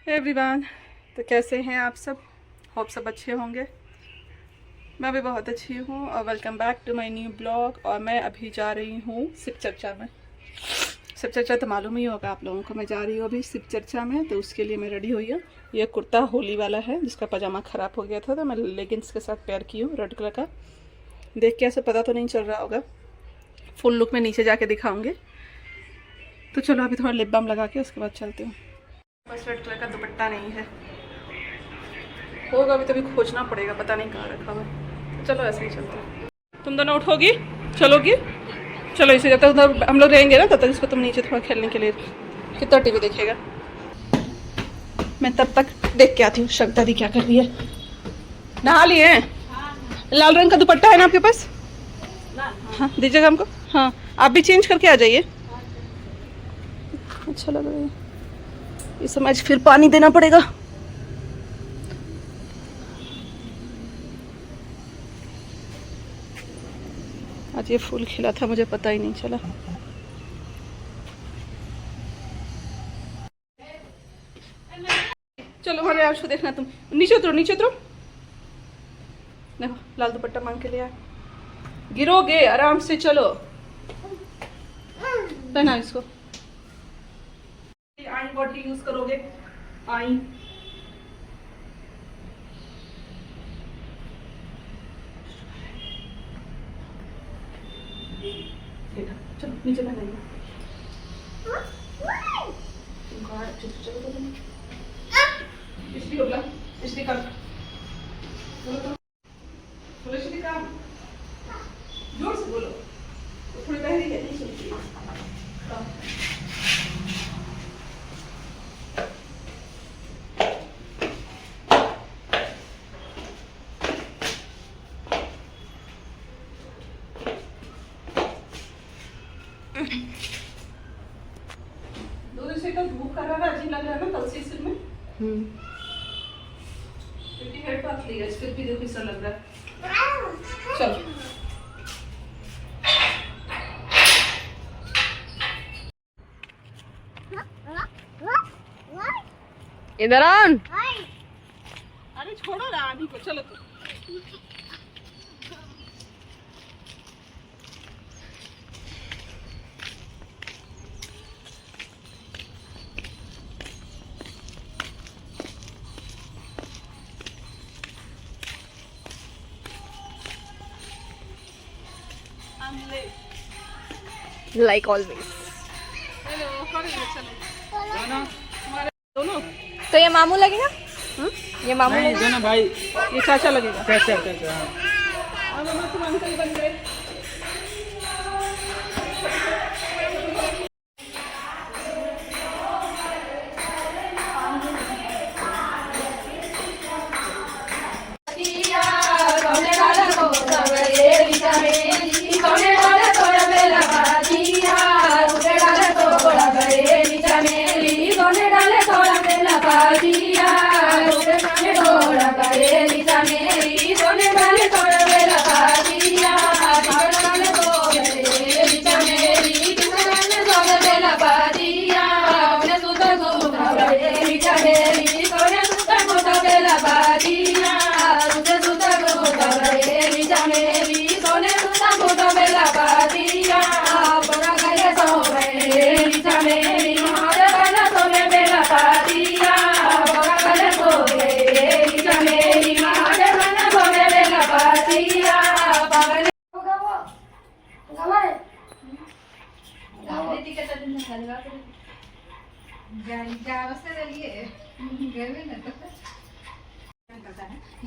Everyone, तो कैसे हैं आप सब? होप सब अच्छे होंगे। मैं भी बहुत अच्छी हूँ और welcome back to my new blog. और मैं अभी जा रही हूँ शिव चर्चा में। शिव चर्चा तो मालूम ही होगा आप लोगों को। मैं जा रही हूँ अभी शिव चर्चा में, तो उसके लिए मैं रेडी हुई हूँ। ये कुर्ता होली वाला है जिसका पजामा ख़राब हो गया था, तो मैं लेगिंग्स के साथ पेयर की हूँ रेड कलर का। देख के ऐसे पता तो नहीं चल रहा होगा, फुल लुक में नीचे जाके दिखाऊँगी। तो चलो अभी थोड़ा लिप बाम लगा के उसके बाद चलते हूँ। बस रेड कलर का दुपट्टा नहीं है, होगा अभी, तभी खोजना पड़ेगा, पता नहीं कहाँ रखा हुआ है। चलो ऐसे ही चलते हैं। तुम दोनों उठोगी, चलोगी? चलो इसे, जब तक उधर हम लोग रहेंगे ना तब तक इसको तुम नीचे थोड़ा खेलने के लिए। कितना टीवी देखेगा। मैं तब तक देख के आती हूँ शक्ता दी क्या कर रही है। नहा लिए हैं? लाल रंग का दुपट्टा है ना आपके पास? हाँ दीजिएगा हमको। हाँ आप भी चेंज करके आ जाइए। अच्छा लग रहा है। इस समय आज फिर पानी देना पड़ेगा। आज ये फूल खिला था, मुझे पता ही नहीं चला। चलो हमारे आज को देखना, तुम नीचे उतरो, नीचे उतरो। देखो लाल दुपट्टा मांग के लिया, गिरोगे आराम से। चलो पहना इसको। आई बॉडी यूज करोगे? आई चलो नीचे पहनाइए। इसलिए होगा, इसलिए कर जोर से बोलो, थोड़ी बहरी है, नहीं सुनती। दो दिन से तो धूप कर रहा है, अजीब लग रहा है ना, कल से सिर में। क्योंकि हेड पतली है, फिर भी देखो ऐसा लग रहा है। चलो इधर आन। अरे छोड़ो ना आदि को, चलो तो। Like always. हेलो, चलो दोनों। तो ये मामू लगेगा? ये मामू नहीं, लगेगा? दोनों भाई। ये चाचा लगेगा। चाचा चाचा। अब हम तुम अंकल बन गए।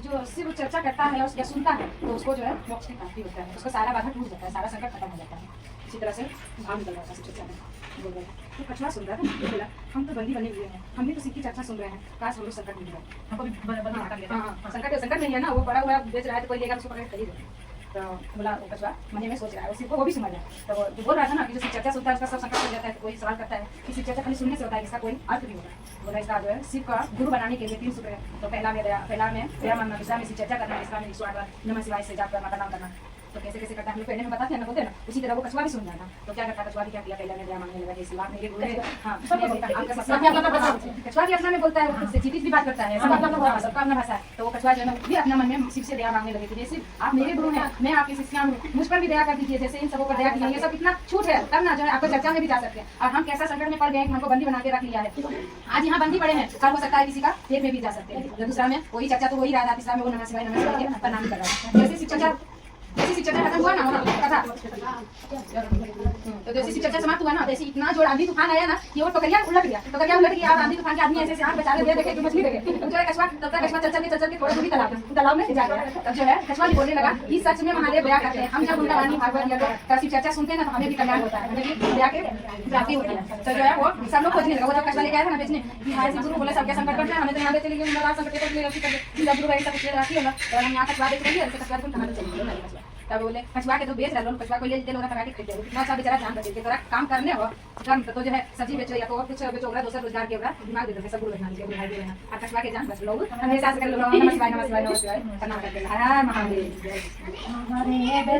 जो सिर्फ चर्चा करता है या सुनता है तो उसको जो है मोक्ष की प्राप्ति होता है, उसका सारा बाधा टूट जाता है, सारा संकट खत्म हो जाता है। इसी तरह से भाव निकल जाता है चर्चा में। बोल रहे तो कछुआ सुन रहा था, तो बोला हम तो बंदी बने हुए हैं, हम भी तो सिक्की चर्चा सुन रहे हैं, काश हम लोग संकट मिल जाए हमको भी बंदी कर लेते हैं। संकट नहीं है ना, वो पड़ा हुआ बेच रहा है तो कोई लेगा उसको पकड़ खरीद। तो बोला कछुआ मन में सोच रहा है, उसी को वो भी समझ रहा है। तो जो बोल रहा था ना कि जो चर्चा सुनता है उसका सब संकट मिल जाता है, तो कोई सवाल करता है कि चर्चा खाली सुनने से होता है, इसका कोई अर्थ नहीं होता। बोला इसका जो है शिव का गुरु बनाने के लिए 3 सूत्र है। तो पहला में दया मानना, दूसरा में शिव चर्चा करना, तीसरा में 108 बार नमः शिवाय से जाप करना, प्रणाम करना। तो कैसे कैसे करता है हम लोग पहले में बताते हैं ना, बोलते हैं ना, उसी तरह वो कछुआ भी सुन रहा था। तो क्या करता कछुआ भी क्या किया, पहले में दया मांगने लगा कि इस बात मेरे गुरु हाँ आपका ससुर भी अपना भाषा, कछुआ भी अपना में बोलता है, खुद से चीटी भी बात करता है, सब अपना भाषा, सबका अपना भाषा है। तो वो कछुआ जो है भी अपना मन में शिव से दया मांगने लगे कि जैसे आप मेरे गुरु हैं, मैं आपकी शिष्या हूँ, मुझ पर भी दया कर दीजिए, जैसे इन सबों पर दया की। ये सब इतना छूट है, तब ना जो है आपको चर्चा में भी जा सकते हैं। और हम कैसा संकट में पड़ गए, हमको बंदी बना के रख लिया है, आज यहाँ बंदी पड़े हैं, कल हो सकता है किसी का पेट में भी जा सकते हैं। दूसरा में वही चर्चा तो वही रहा, तीसरा में वो नमः शिवाय प्रणाम कर रहा है। जैसे शिव चर्चा खत्म हुआ ना कथा, तो जैसे शिव चर्चा समाप्त हुआ ना, जैसे इतना जो आंधी तूफान आया ना कि वो टोकरिया उलट गया और आंधी तूफान के आदमी ऐसे आग बेचारे दे देखे मछली देखे। तो जो है कछुआ तब तक कछुआ चल के थोड़ा दूरी तालाब में जा गया। तब जो है कछुआ भी बोलने लगा कि सच में महादेव दया करते हैं, हम जब उनका वाणी भागवत या शिव चर्चा सुनते हैं ना तो हमें भी कल्याण होता है, हमें भी दया के प्राप्ति होती है। तो जो है वो सब लोग खोजने लगा। वो जब कछुआ लेके आया था ना बेचने कि हाय शिव गुरु बोले सबके संकट करते हैं, हमें तो यहाँ पे चले गए संकट के लिए जब गुरु ऐसा कुछ राखी होगा। तो हम यहाँ कछुआ देख रही है, कछुआ को कहाँ चले गए। तब बोले कछुआ के तो बेच रहे, कछुआ को ले लोग पका के खाते हो, इतना अच्छा बेचारा जान बचे तोरा काम करने हो कर्म तो जो है सब्जी बेचो या तो और कुछ बेचो, दूसरा रोजगार के दिमाग दे दो, सब गुरु बैठना लीजिए, बुढ़ाई देना। और कछुआ के जान बच लोग हमेशा से कर लो नमः शिवाय नमः शिवाय नमः शिवाय प्रणाम करते हैं। हर महादेव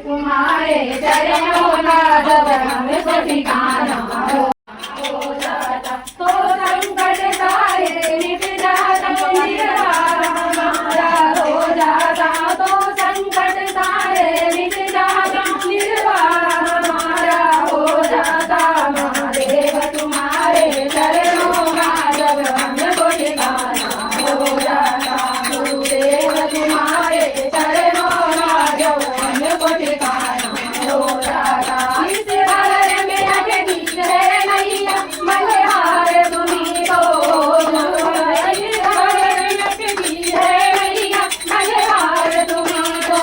तुम्हारे चरणों में जब हमें को ठिकाना हो जाता तो संकट सारे मिट जाता, निर्वाण हमारा हो जाता तो संकट सारे मिट जाता, निर्वाण हमारा हो जाता। महादेव तुम्हारे चरणों में जब हमको ठिकाना हो जाता, गुरुदेव तुम्हारे चरणों में जब हमको ठिकाना हो जाता। इस घर में अटकी है मैया मल्हार तुम्हीं तो इस घर में अटकी है मैया मल्हार तुम्हीं तो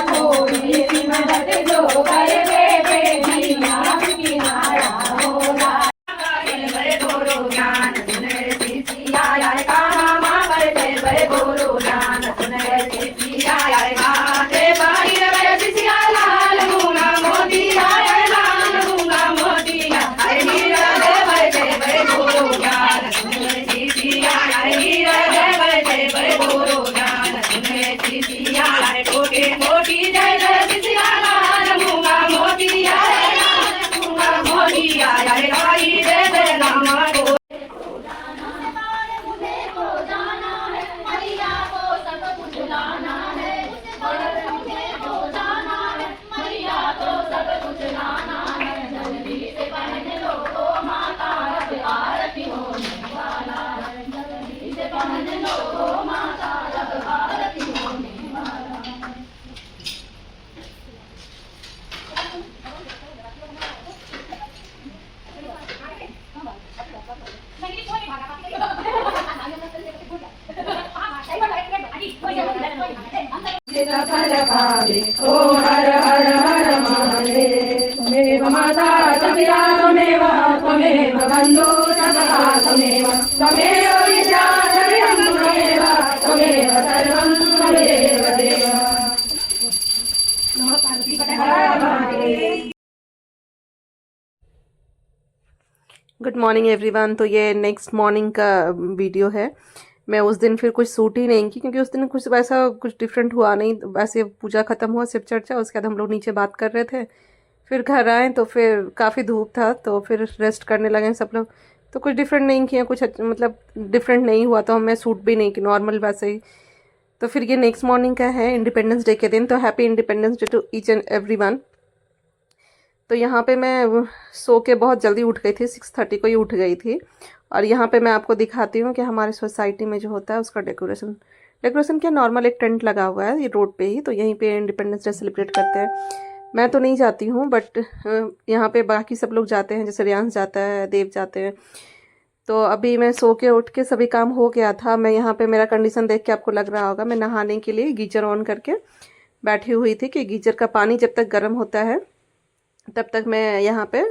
थोड़ी सी मदद जो करे बेटी नाम किनारा होना। बड़े गुरु ज्ञान सुने सिया आए कहाँ माँ बड़े बड़े गुरु ज्ञान सुने सिया आए माते बाहर बड़े सिया लाल मुंगा मोती आए लाल मुंगा मोती आए हीरा दे बड़े गुरु ज्ञान सुने सिया आए हीरा दे बड़े गुरु ज्ञान सुने सिया आए कोटि कोटि जय जय सिया लाल मुंगा मोती आए लाल मुंगा मोती आए आई दे दे नाम को ओ हर हर हर महादेव त्वमेव माता त्वमेव त्वमेव बन्धु तथा त्वमेव विद्या त्वमेव त्वमेव सर्वं त्वमेव देव। नमः पार्वती पते Har Mahadev. Good morning everyone. तो ये नेक्स्ट मॉर्निंग का वीडियो है। मैं उस दिन फिर कुछ शूट ही नहीं की क्योंकि उस दिन कुछ वैसा कुछ डिफरेंट हुआ नहीं। वैसे पूजा ख़त्म हुआ, शिव चर्चा, उसके बाद हम लोग नीचे बात कर रहे थे, फिर घर आए तो फिर काफ़ी धूप था तो फिर रेस्ट करने लगे सब लोग। तो कुछ डिफरेंट नहीं किया, कुछ मतलब डिफरेंट नहीं हुआ तो मैं शूट भी नहीं की, नॉर्मल वैसे ही। तो फिर ये नेक्स्ट मॉर्निंग का है, इंडिपेंडेंस डे के दिन। तो happy independence day to each and everyone. तो यहाँ पे मैं सो के बहुत जल्दी उठ गई थी, 6:30 को ही उठ गई थी। और यहाँ पे मैं आपको दिखाती हूँ कि हमारे सोसाइटी में जो होता है उसका डेकोरेशन क्या, नॉर्मल एक टेंट लगा हुआ है ये रोड पे ही। तो यहीं पे इंडिपेंडेंस डे सेलिब्रेट करते हैं। मैं तो नहीं जाती हूँ बट यहाँ पे बाकी सब लोग जाते हैं, जैसे रियांश जाता है, देव जाते हैं। तो अभी मैं सो के उठ के सभी काम हो गया था। मैं यहाँ पे मेरा कंडीशन देख के आपको लग रहा होगा, मैं नहाने के लिए गीजर ऑन करके बैठी हुई थी कि गीजर का पानी जब तक गर्म होता है तब तक मैं यहाँ पे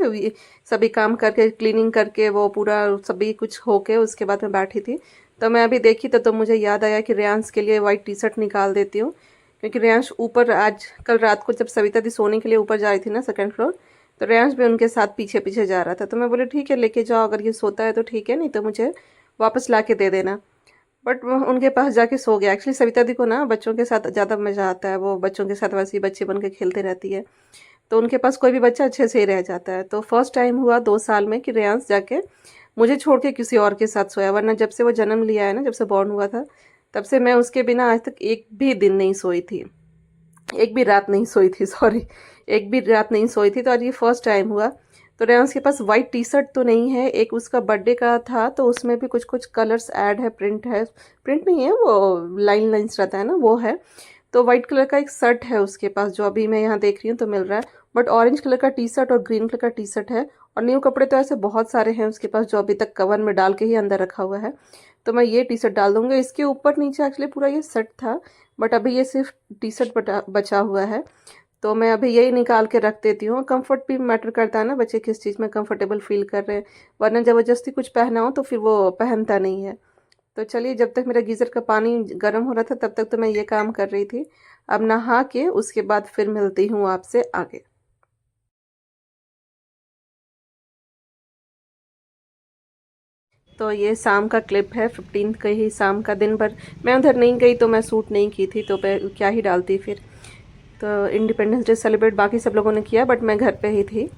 सभी काम करके, क्लीनिंग करके, वो पूरा सभी कुछ होके उसके बाद मैं बैठी थी। तो मैं अभी देखी तो मुझे याद आया कि रियांश के लिए वाइट टी शर्ट निकाल देती हूँ, क्योंकि रियांश ऊपर आज कल रात को जब सविता दी सोने के लिए ऊपर जा रही थी ना 2nd फ्लोर, तो रियांश भी उनके साथ पीछे पीछे जा रहा था। तो मैं बोले ठीक है लेके जाओ, अगर ये सोता है तो ठीक है, नहीं तो मुझे वापस ला के दे देना। बट उनके पास जाके सो गया। एक्चुअली सविता दी को ना बच्चों के साथ ज़्यादा मज़ा आता है, वो बच्चों के साथ वैसे ही बच्चे बन के खेलते रहती है, तो उनके पास कोई भी बच्चा अच्छे से ही रह जाता है। तो फर्स्ट टाइम हुआ 2 साल में कि रेयांश जाके मुझे छोड़ के किसी और के साथ सोया, वरना जब से वो जन्म लिया है ना, जब से बॉर्न हुआ था, तब से मैं उसके बिना आज तक एक भी दिन नहीं सोई थी, एक भी रात नहीं सोई थी, सॉरी, एक भी रात नहीं सोई थी। तो आज ये फर्स्ट टाइम हुआ। तो रेयांश के पास वाइट टी शर्ट तो नहीं है, एक उसका बर्थडे का था तो उसमें भी कुछ कुछ कलर्स ऐड है, प्रिंट नहीं है, वो लाइन्स रहता है ना, वो है। तो वाइट कलर का एक शर्ट है उसके पास, जो अभी मैं यहाँ देख रही हूँ तो मिल रहा है। बट ऑरेंज कलर का टी शर्ट और ग्रीन कलर का टी शर्ट है। और न्यू कपड़े तो ऐसे बहुत सारे हैं उसके पास, जो अभी तक कवर में डाल के ही अंदर रखा हुआ है। तो मैं ये टी शर्ट डाल दूँगा। इसके ऊपर नीचे एक्चुअली पूरा ये शर्ट था, बट अभी ये सिर्फ टी शर्ट बचा हुआ है। तो मैं अभी यही निकाल के रख देती हूँ। कंफर्ट भी मैटर करता है ना, बच्चे किस चीज़ में कंफर्टेबल फील कर रहे हैं, वरना ज़बरदस्ती कुछ पहना हो तो फिर वो पहनता नहीं है। तो चलिए, जब तक मेरा गीज़र का पानी गर्म हो रहा था तब तक तो मैं ये काम कर रही थी। अब नहा के उसके बाद फिर मिलती हूँ आपसे आगे। तो ये शाम का क्लिप है, 15 का ही शाम का। दिन भर मैं उधर नहीं गई तो मैं शूट नहीं की थी, तो मैं क्या ही डालती फिर। तो इंडिपेंडेंस डे सेलिब्रेट बाकी सब लोगों ने किया, बट मैं घर पे ही थी।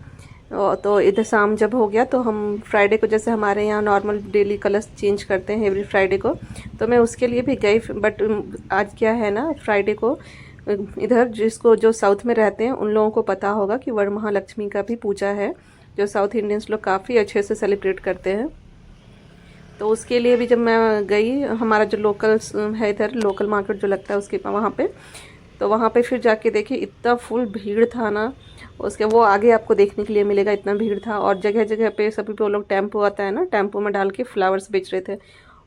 तो इधर शाम जब हो गया तो हम फ्राइडे को, जैसे हमारे यहाँ नॉर्मल डेली कलर्स चेंज करते हैं एवरी फ्राइडे को, तो मैं उसके लिए भी गई। बट आज क्या है ना, फ्राइडे को इधर जिसको जो साउथ में रहते हैं उन लोगों को पता होगा कि वरमहालक्ष्मी का भी पूजा है, जो साउथ इंडियंस लोग काफ़ी अच्छे से सेलिब्रेट करते हैं। तो उसके लिए भी जब मैं गई, हमारा जो लोकल है इधर, लोकल मार्केट जो लगता है उसके वहाँ पे, तो वहाँ पे फिर जाके देखी, इतना फुल भीड़ था ना। उसके वो आगे आपको देखने के लिए मिलेगा, इतना भीड़ था। और जगह जगह पे सभी पे वो लोग टेम्पो आता है ना, टेम्पो में डाल के फ्लावर्स बेच रहे थे।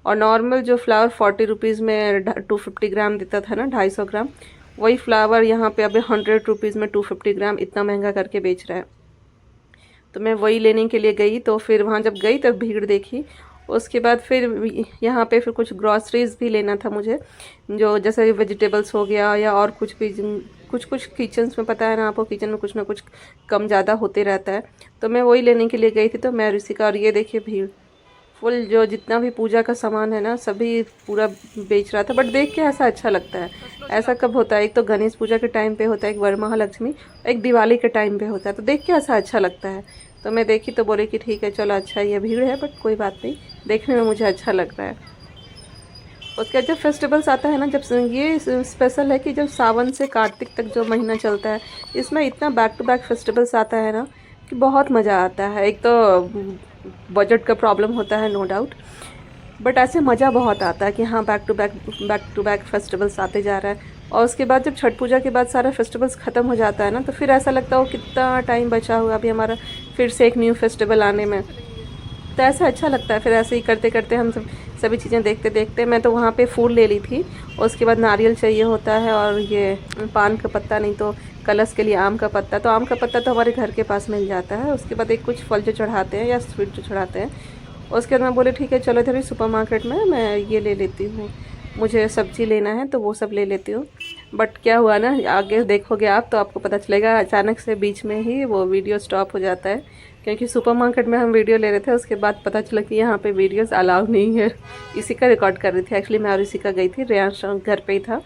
और नॉर्मल जो फ्लावर 40 रुपीज़ में 250 ग्राम देता था ना, 250 ग्राम, वही फ्लावर यहाँ पे अभी 100 रुपीज़ में 250 ग्राम इतना महंगा करके बेच रहा है। तो मैं वही लेने के लिए गई। तो फिर वहाँ जब गई तब भीड़ देखी। उसके बाद फिर यहाँ पे फिर कुछ ग्रॉसरीज भी लेना था मुझे, जो जैसे वेजिटेबल्स हो गया या और कुछ भी, कुछ किचन्स में पता है ना आपको, किचन में कुछ ना कुछ कम ज़्यादा होते रहता है। तो मैं वही लेने के लिए गई थी। तो मैं ऋषिका, और ये देखिए भीड़ फुल, जो जितना भी पूजा का सामान है ना सभी पूरा बेच रहा था। बट देख के ऐसा अच्छा लगता है। ऐसा कब होता है, एक तो गणेश पूजा के टाइम पे होता है, एक वरमहालक्ष्मी, एक दिवाली के टाइम पे होता है, तो देख के ऐसा अच्छा लगता है। तो मैं देखी तो बोले कि ठीक है चलो, अच्छा ये भीड़ है बट कोई बात नहीं, देखने में मुझे अच्छा लग रहा है। उसके बाद जब फेस्टिवल्स आता है ना, जब ये स्पेशल है कि जब सावन से कार्तिक तक जो महीना चलता है, इसमें इतना बैक टू बैक फेस्टिवल्स आता है ना कि बहुत मज़ा आता है। एक तो बजट का प्रॉब्लम होता है नो डाउट, बट ऐसे मज़ा बहुत आता है कि हाँ बैक टू बैक फेस्टिवल्स आते जा रहा है। और उसके बाद जब छठ पूजा के बाद सारा फेस्टिवल्स ख़त्म हो जाता है ना, तो फिर ऐसा लगता है वो कितना टाइम बचा हुआ अभी हमारा फिर से एक न्यू फेस्टिवल आने में। तो ऐसा अच्छा लगता है। फिर ऐसे ही करते करते हम सभी चीज़ें देखते देखते, मैं तो वहाँ पे फूल ले ली थी। उसके बाद नारियल चाहिए होता है, और ये पान का पत्ता, नहीं तो कलश के लिए आम का पत्ता। तो आम का पत्ता तो हमारे घर के पास मिल जाता है। उसके बाद एक कुछ फल जो चढ़ाते हैं या स्वीट जो चढ़ाते हैं। उसके बाद मैं बोले ठीक है चलो इधर ही सुपर मार्केट में मैं ये ले लेती हूँ, मुझे सब्ज़ी लेना है तो वो सब ले लेती हूँ। बट क्या हुआ ना, आगे देखोगे आप तो आपको पता चलेगा, अचानक से बीच में ही वो वीडियो स्टॉप हो जाता है। क्योंकि सुपर मार्केट में हम वीडियो ले रहे थे, उसके बाद पता चला कि यहाँ पे वीडियोस अलाउ नहीं है। इसी का रिकॉर्ड कर रही थी एक्चुअली मैं, और इसी का गई थी, रेयांश घर पे ही था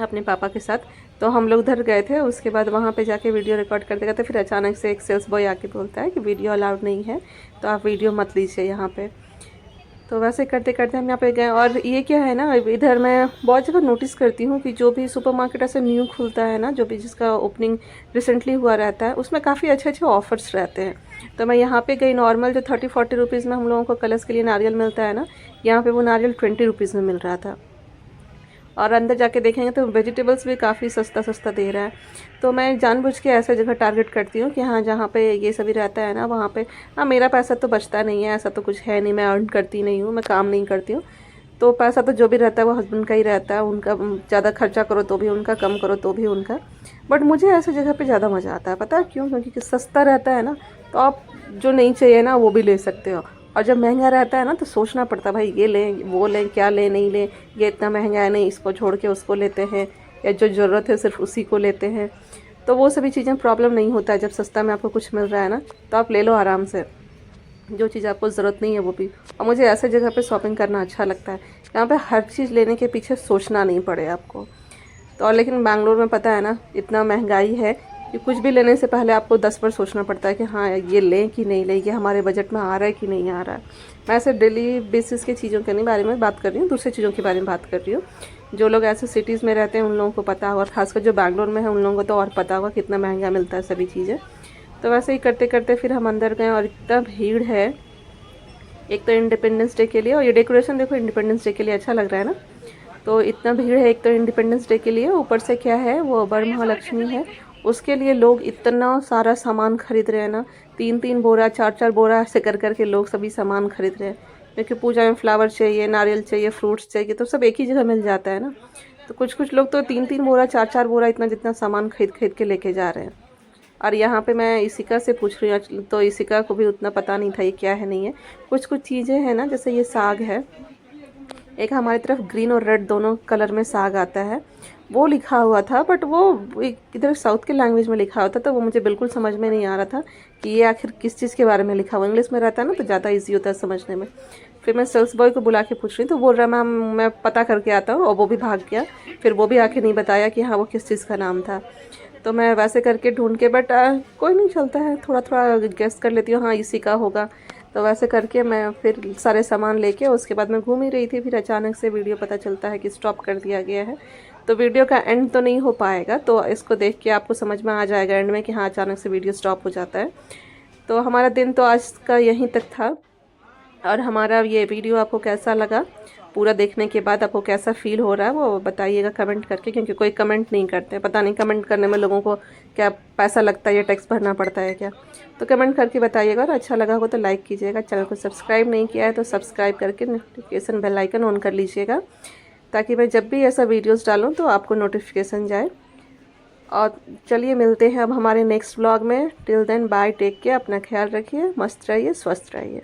अपने पापा के साथ। तो हम लोग उधर गए थे। उसके बाद वहाँ पे जाके वीडियो रिकॉर्ड करते करते फिर अचानक से एक सेल्स बॉय आके बोलता है कि वीडियो अलाउड नहीं है, तो आप वीडियो मत लीजिए यहाँ पे। तो वैसे करते करते हम यहाँ पे गए। और ये क्या है ना, इधर मैं बहुत जगह नोटिस करती हूँ कि जो भी सुपर मार्केट ऐसे न्यू खुलता है ना, जो भी जिसका ओपनिंग रिसेंटली हुआ रहता है, उसमें काफ़ी अच्छे अच्छे ऑफर्स रहते हैं। तो मैं यहाँ पे गई, नॉर्मल जो 30-40 रुपीज़ में हम लोगों को कलश के लिए नारियल मिलता है ना, यहाँ पे वो नारियल 20 रुपीज़ में मिल रहा था। और अंदर जाके देखेंगे तो वेजिटेबल्स भी काफ़ी सस्ता सस्ता दे रहा है। तो मैं जानबूझ के ऐसा जगह टारगेट करती हूँ कि हाँ जहाँ पे ये सभी रहता है ना, वहाँ पे हाँ मेरा पैसा तो बचता नहीं है, ऐसा तो कुछ है नहीं, मैं अर्न करती नहीं हूँ, मैं काम नहीं करती हूँ। तो पैसा तो जो भी रहता है वो हस्बैंड का ही रहता है, उनका ज़्यादा खर्चा करो तो भी उनका, कम करो तो भी उनका। बट मुझे ऐसी जगह पर ज़्यादा मज़ा आता है, पता है क्यों? क्योंकि सस्ता रहता है ना, तो आप जो नहीं चाहिए ना वो भी ले सकते हो। और जब महंगा रहता है ना तो सोचना पड़ता है, भाई ये लें वो लें, क्या लें नहीं लें, ये इतना महंगा है, नहीं इसको छोड़ के उसको लेते हैं, या जो ज़रूरत है सिर्फ उसी को लेते हैं। तो वो सभी चीज़ें प्रॉब्लम नहीं होता है। जब सस्ता में आपको कुछ मिल रहा है ना, तो आप ले लो आराम से। जो चीज़ आपको ज़रूरत नहीं है वो भी। और मुझे ऐसे जगह पे शॉपिंग करना अच्छा लगता है जहाँ पे हर चीज़ लेने के पीछे सोचना नहीं पड़े आपको। तो और लेकिन बैंगलोर में पता है ना, इतना महंगाई है कि कुछ भी लेने से पहले आपको 10 बार सोचना पड़ता है कि हाँ ये लें कि नहीं लें, ये हमारे बजट में आ रहा है कि नहीं आ रहा है। मैं ऐसे डेली बेसिस की चीज़ों के नहीं बारे में बात कर रही हूँ, दूसरी चीज़ों के बारे में बात कर रही हूँ। जो लोग ऐसे सिटीज़ में रहते हैं उन लोगों को पता होगा, खासकर जो बैंगलोर में है उन लोगों को तो और पता होगा कितना महंगा मिलता है सभी चीज़ें। तो वैसे ही करते करते फिर हम अंदर गए और इतना भीड़ है। एक तो इंडिपेंडेंस डे के लिए, और ये डेकोरेशन देखो इंडिपेंडेंस डे के लिए अच्छा लग रहा है ना। तो इतना भीड़ है एक तो इंडिपेंडेंस डे के लिए, ऊपर से क्या है वो वरमहालक्ष्मी है, उसके लिए लोग इतना सारा सामान खरीद रहे हैं ना। 3-3 बोरा 4-4 बोरा ऐसे कर करके लोग सभी सामान खरीद रहे हैं, क्योंकि पूजा में फ्लावर चाहिए, नारियल चाहिए, फ्रूट्स चाहिए, तो सब एक ही जगह मिल जाता है ना। तो कुछ लोग तो 3-3 बोरा 4-4 बोरा इतना जितना सामान खरीद के लेके जा रहे हैं। और यहाँ पे मैं इसिका से पूछ रही हूँ, तो इसिका को भी उतना पता नहीं था ये क्या है नहीं है। कुछ चीज़ें हैं ना, जैसे ये साग है, एक हमारी तरफ ग्रीन और रेड दोनों कलर में साग आता है, वो लिखा हुआ था, बट वो इधर साउथ के लैंग्वेज में लिखा हुआ था, तो वो मुझे बिल्कुल समझ में नहीं आ रहा था कि ये आखिर किस चीज़ के बारे में लिखा हुआ। इंग्लिश में रहता है ना तो ज़्यादा ईजी होता है समझने में। फिर मैं सेल्स बॉय को बुला के पूछ रही तो बोल रहा मैम मैं पता करके आता हूँ, और वो भी भाग गया। फिर वो भी आके नहीं बताया कि हाँ वो किस चीज़ का नाम था। तो मैं वैसे करके ढूंढ के, बट कोई नहीं चलता है, थोड़ा थोड़ा गेस कर लेती हूँ हाँ इसी का होगा। तो वैसे करके मैं फिर सारे सामान लेके उसके बाद मैं घूम ही रही थी, फिर अचानक से वीडियो पता चलता है कि स्टॉप कर दिया गया है। तो वीडियो का एंड तो नहीं हो पाएगा, तो इसको देख के आपको समझ में आ जाएगा एंड में कि हाँ अचानक से वीडियो स्टॉप हो जाता है। तो हमारा दिन तो आज का यहीं तक था, और हमारा ये वीडियो आपको कैसा लगा, पूरा देखने के बाद आपको कैसा फील हो रहा है वो बताइएगा कमेंट करके, क्योंकि कोई कमेंट नहीं करते, पता नहीं कमेंट करने में लोगों को क्या पैसा लगता है या टैक्स भरना पड़ता है क्या। तो कमेंट करके बताइएगा, और अच्छा लगा हो तो लाइक कीजिएगा। चैनल को सब्सक्राइब नहीं किया है तो सब्सक्राइब करके नोटिफिकेशन बेल आइकन ऑन कर लीजिएगा, ताकि मैं जब भी ऐसा वीडियोज़ डालूँ तो आपको नोटिफिकेशन जाए। और चलिए मिलते हैं अब हमारे नेक्स्ट व्लॉग में। Till then bye, take care, अपना ख्याल रखिए, मस्त रहिए, स्वस्थ रहिए।